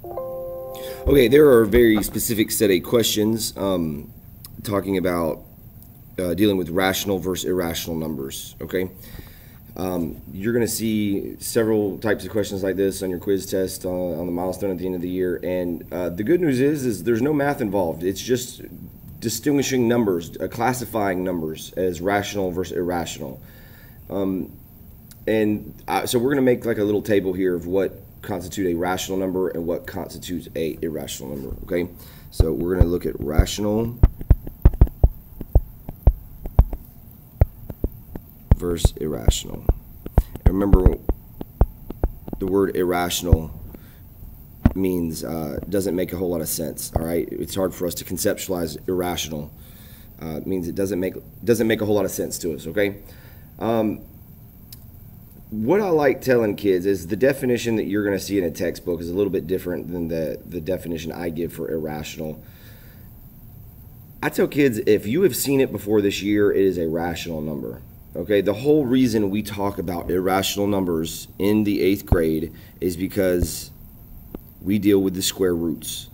Okay, there are very specific set of questions talking about dealing with rational versus irrational numbers. Okay, you're going to see several types of questions like this on your quiz test on the milestone at the end of the year. And the good news is there's no math involved. It's just distinguishing numbers, classifying numbers as rational versus irrational. So we're going to make like a little table here of what constitute a rational number and what constitutes a irrational number. Okay, so we're going to look at rational versus irrational. And remember, the word irrational means doesn't make a whole lot of sense. All right, it's hard for us to conceptualize irrational. It means it doesn't make a whole lot of sense to us. Okay. What I like telling kids is the definition that you're going to see in a textbook is a little bit different than the definition I give for irrational. I tell kids, if you have seen it before this year, it is a rational number. Okay, the whole reason we talk about irrational numbers in the 8th grade is because we deal with the square roots.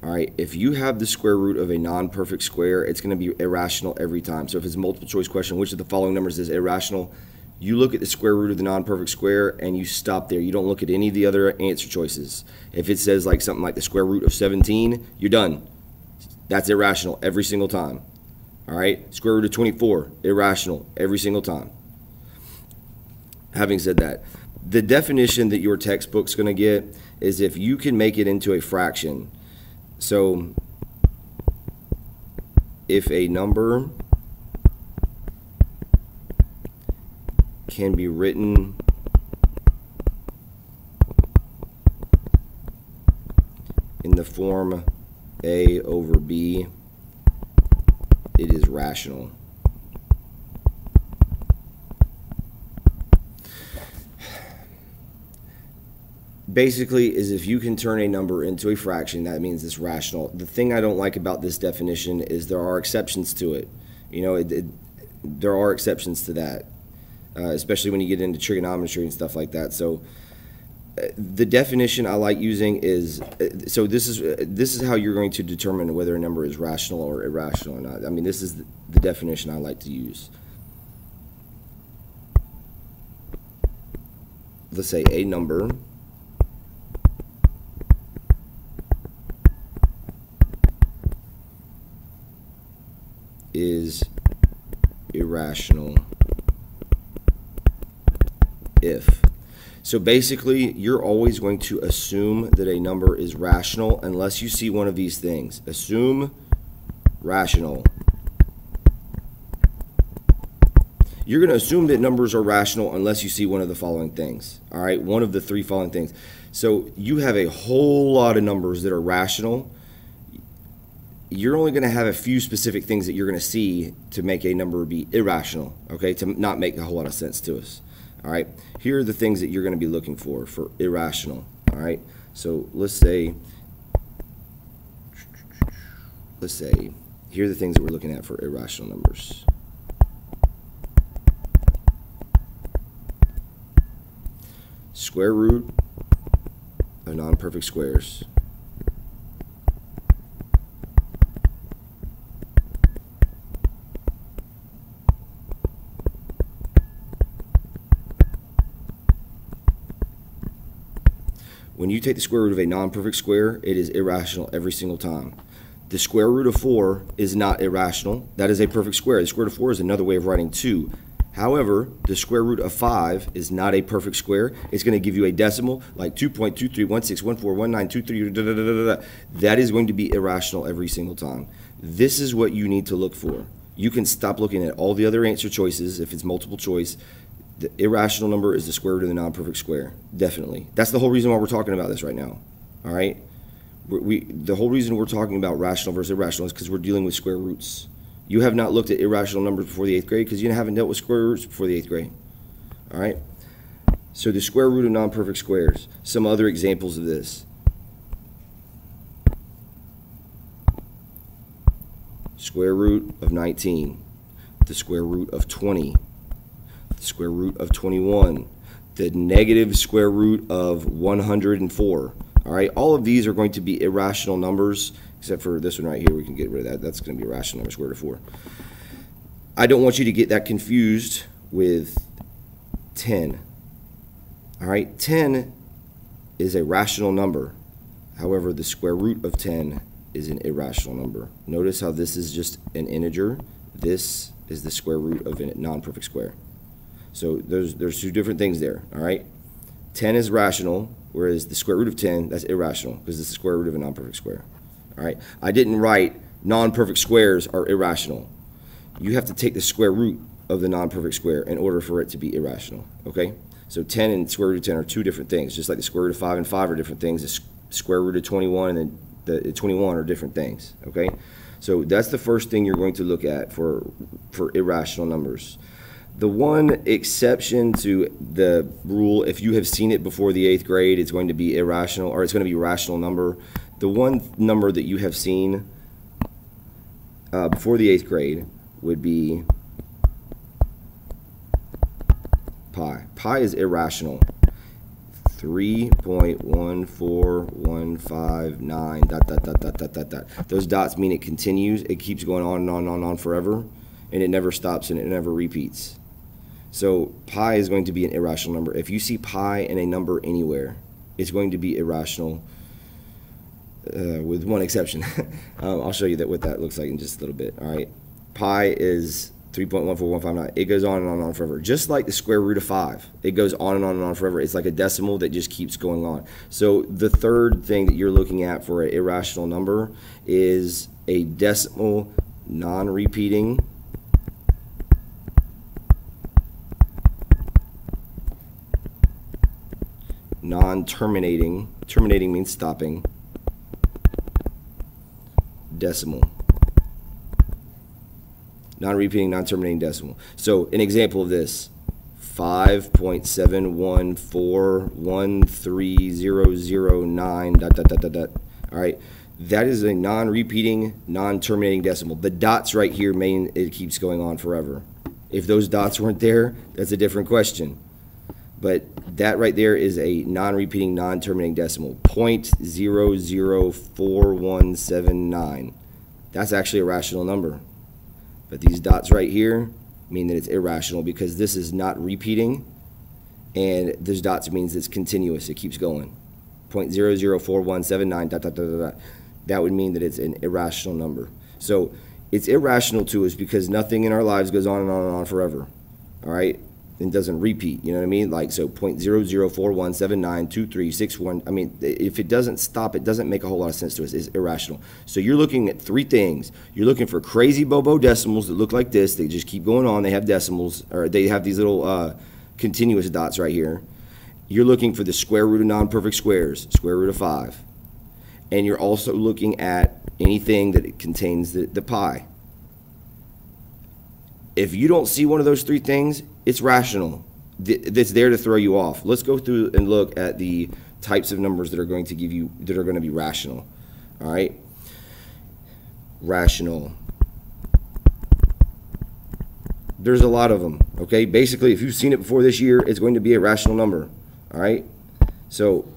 All right, if you have the square root of a non-perfect square, it's going to be irrational every time. So if it's a multiple choice question, which of the following numbers is irrational? You look at the square root of the non-perfect square and you stop there. You don't look at any of the other answer choices. If it says like something like the square root of 17, you're done. That's irrational every single time. All right, square root of 24, irrational every single time. Having said that, the definition that your textbook's going to get is if you can make it into a fraction. So if a number can be written in the form A over B, it is rational. Basically, is if you can turn a number into a fraction, that means it's rational. The thing I don't like about this definition is there are exceptions to it. You know, there are exceptions to that. Especially when you get into trigonometry and stuff like that. So the definition I like using is, so this is how you're going to determine whether a number is rational or irrational or not. I mean, this is the definition I like to use. Let's say a number is irrational if. So basically, you're always going to assume that a number is rational unless you see one of these things. Assume rational. You're going to assume that numbers are rational unless you see one of the following things. All right, one of the 3 following things. So you have a whole lot of numbers that are rational. You're only going to have a few specific things that you're going to see to make a number be irrational, okay, to not make a whole lot of sense to us. All right, here are the things that you're going to be looking for irrational. All right, so let's say here are the things that we're looking at for irrational numbers. Square root of non-perfect squares. When you take the square root of a non-perfect square, it is irrational every single time. The square root of 4 is not irrational. That is a perfect square. The square root of 4 is another way of writing 2. However, the square root of 5 is not a perfect square. It's going to give you a decimal like 2.2316141923. That is going to be irrational every single time. This is what you need to look for. You can stop looking at all the other answer choices if it's multiple choice. The irrational number is the square root of the non-perfect square. Definitely. That's the whole reason why we're talking about this right now. All right? The whole reason we're talking about rational versus irrational is because we're dealing with square roots. You have not looked at irrational numbers before the 8th grade because you haven't dealt with square roots before the 8th grade. All right? So the square root of non-perfect squares. Some other examples of this. Square root of 19. The square root of 20. The square root of 21. The negative square root of 104. All right, all of these are going to be irrational numbers, except for this one right here. We can get rid of that. That's going to be a rational number, square root of 4. I don't want you to get that confused with 10. All right, 10 is a rational number. However, the square root of 10 is an irrational number. Notice how this is just an integer. This is the square root of a non-perfect square. So there's two different things there, all right? 10 is rational, whereas the square root of 10, that's irrational, because it's the square root of a non-perfect square, all right? I didn't write non-perfect squares are irrational. You have to take the square root of the non-perfect square in order for it to be irrational, okay? So 10 and square root of 10 are two different things, just like the square root of 5 and 5 are different things. The square root of 21 and the 21 are different things, okay? So that's the first thing you're going to look at for irrational numbers. The one exception to the rule, if you have seen it before the 8th grade, it's going to be irrational, or it's going to be a rational number. The one number that you have seen before the 8th grade would be pi. Pi is irrational. 3.14159 dot dot dot dot dot dot dot. Those dots mean it continues. It keeps going on and on and on and on forever, and it never stops and it never repeats. So pi is going to be an irrational number. If you see pi in a number anywhere, it's going to be irrational, with one exception. I'll show you what that looks like in just a little bit. All right, pi is 3.14159. It goes on and on forever. Just like the square root of 5. It goes on and on and on forever. It's like a decimal that just keeps going on. So the third thing that you're looking at for an irrational number is a decimal, non-repeating, non-terminating, terminating means stopping, decimal. Non-repeating, non-terminating decimal. So an example of this, 5.714130009 dot dot dot dot dot. All right, that is a non-repeating, non-terminating decimal. The dots right here mean it keeps going on forever. If those dots weren't there, that's a different question. But that right there is a non-repeating, non-terminating decimal, 0.004179. That's actually a rational number. But these dots right here mean that it's irrational because this is not repeating, and those dots means it's continuous. It keeps going. 0.004179 dot dot dot dot dot. That would mean that it's an irrational number. So it's irrational to us because nothing in our lives goes on and on and on forever. All right? And doesn't repeat, you know what I mean? Like, so 0.0041792361. I mean, if it doesn't stop, it doesn't make a whole lot of sense to us. It's irrational. So you're looking at three things. You're looking for crazy bobo decimals that look like this. They just keep going on. They have decimals, or they have these little continuous dots right here. You're looking for the square root of non-perfect squares, square root of 5. And you're also looking at anything that contains the pi. If you don't see one of those three things, it's rational. That's there to throw you off. Let's go through and look at the types of numbers that are going to give you, that are going to be rational. All right? Rational. There's a lot of them, okay? Basically, if you've seen it before this year, it's going to be a rational number. All right? So,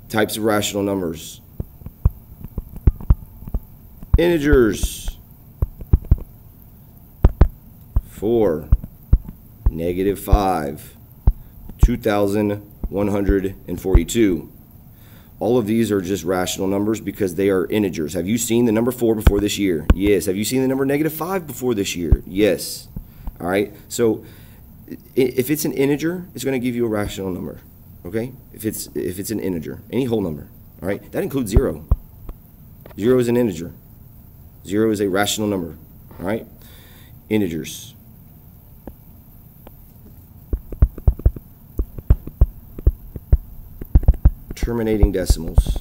types of rational numbers. Integers. 4, -5, 2,142. All of these are just rational numbers because they are integers. Have you seen the number 4 before this year? Yes. Have you seen the number -5 before this year? Yes. All right. So if it's an integer, it's going to give you a rational number. Okay. If it's an integer, any whole number. All right. That includes 0. 0 is an integer. 0 is a rational number. All right. Integers. Terminating decimals.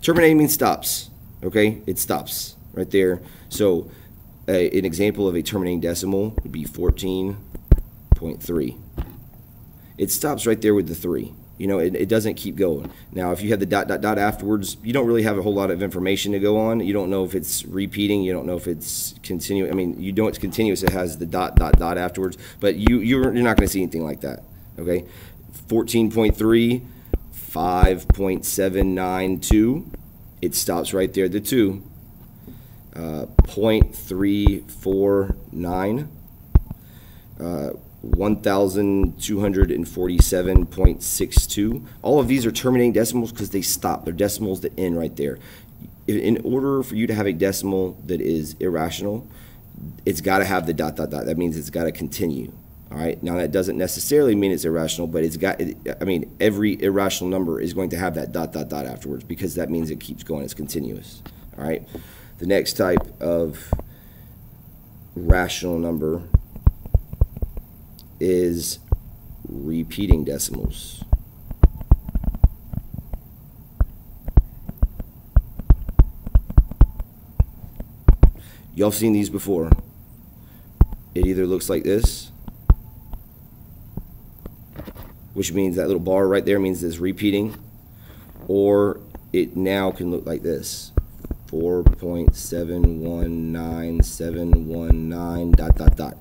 Terminating means stops, okay? It stops right there. So an example of a terminating decimal would be 14.3. It stops right there with the 3. You know, it doesn't keep going. Now, if you have the dot, dot, dot afterwards, you don't really have a whole lot of information to go on. You don't know if it's repeating. You don't know if it's continuing. I mean, you know it's continuous. It has the dot, dot, dot afterwards. But you're not going to see anything like that. Okay, 14.3, 5.792. It stops right there at the 2. 0.349. 1,247.62. All of these are terminating decimals because they stop. They're decimals that end right there. In order for you to have a decimal that is irrational, it's got to have the dot, dot, dot. That means it's got to continue. All right. Now, that doesn't necessarily mean it's irrational, but it's got, I mean, every irrational number is going to have that dot, dot, dot afterwards because that means it keeps going. It's continuous. All right. The next type of rational number is repeating decimals. Y'all seen these before. It either looks like this, which means that little bar right there means it's repeating, or it now can look like this. 4.719719 dot, dot, dot.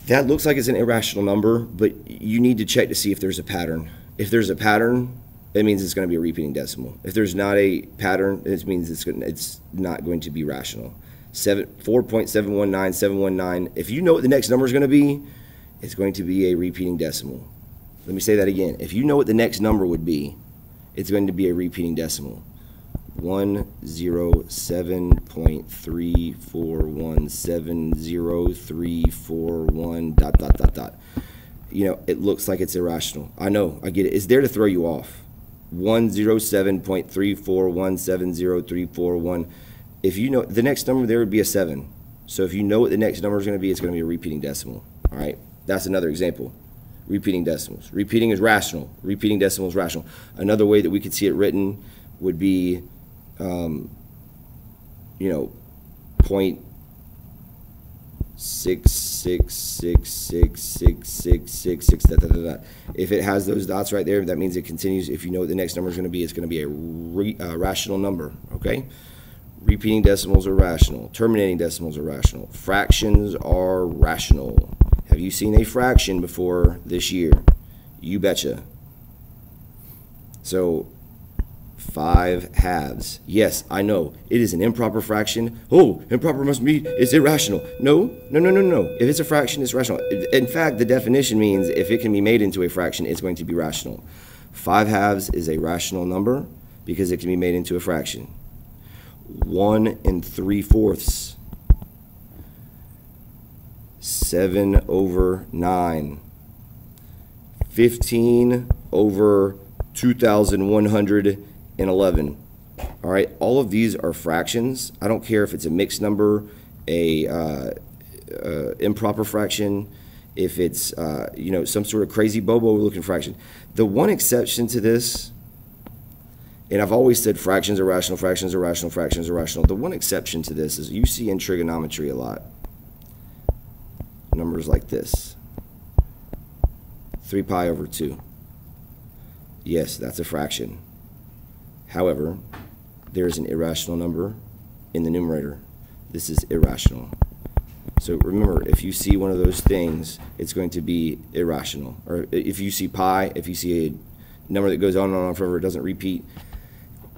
That looks like it's an irrational number, but you need to check to see if there's a pattern. If there's a pattern, it means it's going to be a repeating decimal. If there's not a pattern, it means it's not going to be rational. 4.719719. If you know what the next number is going to be, it's going to be a repeating decimal. Let me say that again. If you know what the next number would be, it's going to be a repeating decimal. 107.34170341 dot, dot, dot, dot. You know, it looks like it's irrational. I know, I get it. It's there to throw you off. 107.34170341. If you know the next number, there would be a 7. So if you know what the next number is going to be, it's going to be a repeating decimal. All right, that's another example. Repeating decimals. Repeating is rational. Repeating decimal is rational. Another way that we could see it written would be, you know, 0.666666666. Da, da, da, da. If it has those dots right there, that means it continues. If you know what the next number is going to be, it's going to be a rational number. Okay. Repeating decimals are rational. Terminating decimals are rational. Fractions are rational. Have you seen a fraction before this year? You betcha. So 5 halves. Yes, I know. It is an improper fraction. Oh, improper must be, it's irrational. No, no, no, no, no. If it's a fraction, it's rational. In fact, the definition means if it can be made into a fraction, it's going to be rational. 5 halves is a rational number because it can be made into a fraction. 1 3/4. 7/9. 15/2111. All right, all of these are fractions. I don't care if it's a mixed number, a improper fraction, if it's you know, some sort of crazy bobo looking fraction. The one exception to this, and I've always said fractions are rational, fractions are rational, fractions are rational. The one exception to this is you see in trigonometry a lot numbers like this. 3 pi over 2. Yes, that's a fraction. However, there's an irrational number in the numerator. This is irrational. So remember, if you see one of those things, it's going to be irrational. Or if you see pi, if you see a number that goes on and on forever, it doesn't repeat,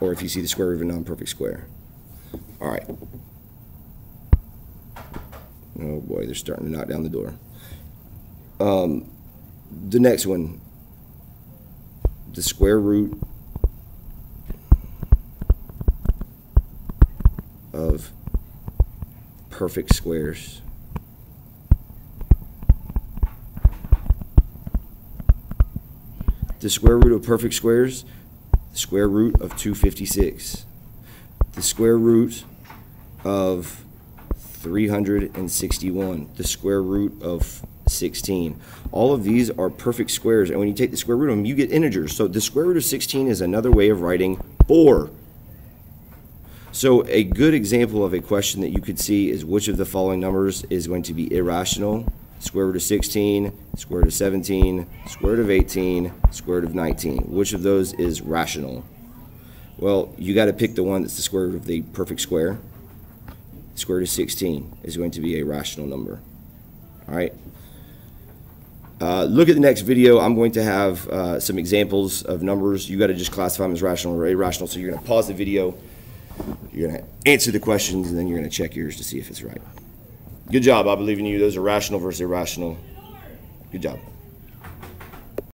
or if you see the square root of a non-perfect square. All right. Oh boy, they're starting to knock down the door. The next one, the square root of perfect squares. The square root of perfect squares, the square root of 256. The square root of 361, the square root of 16. All of these are perfect squares, and when you take the square root of them, you get integers. So the square root of 16 is another way of writing 4. So a good example of a question that you could see is which of the following numbers is going to be irrational? Square root of 16, square root of 17, square root of 18, square root of 19. Which of those is rational? Well, you got to pick the one that's the square root of the perfect square. Square root of 16 is going to be a rational number. All right. Look at the next video. I'm going to have some examples of numbers. You got to just classify them as rational or irrational. So you're going to pause the video, you're going to answer the questions, and then you're going to check yours to see if it's right. Good job. I believe in you. Those are rational versus irrational. Good job.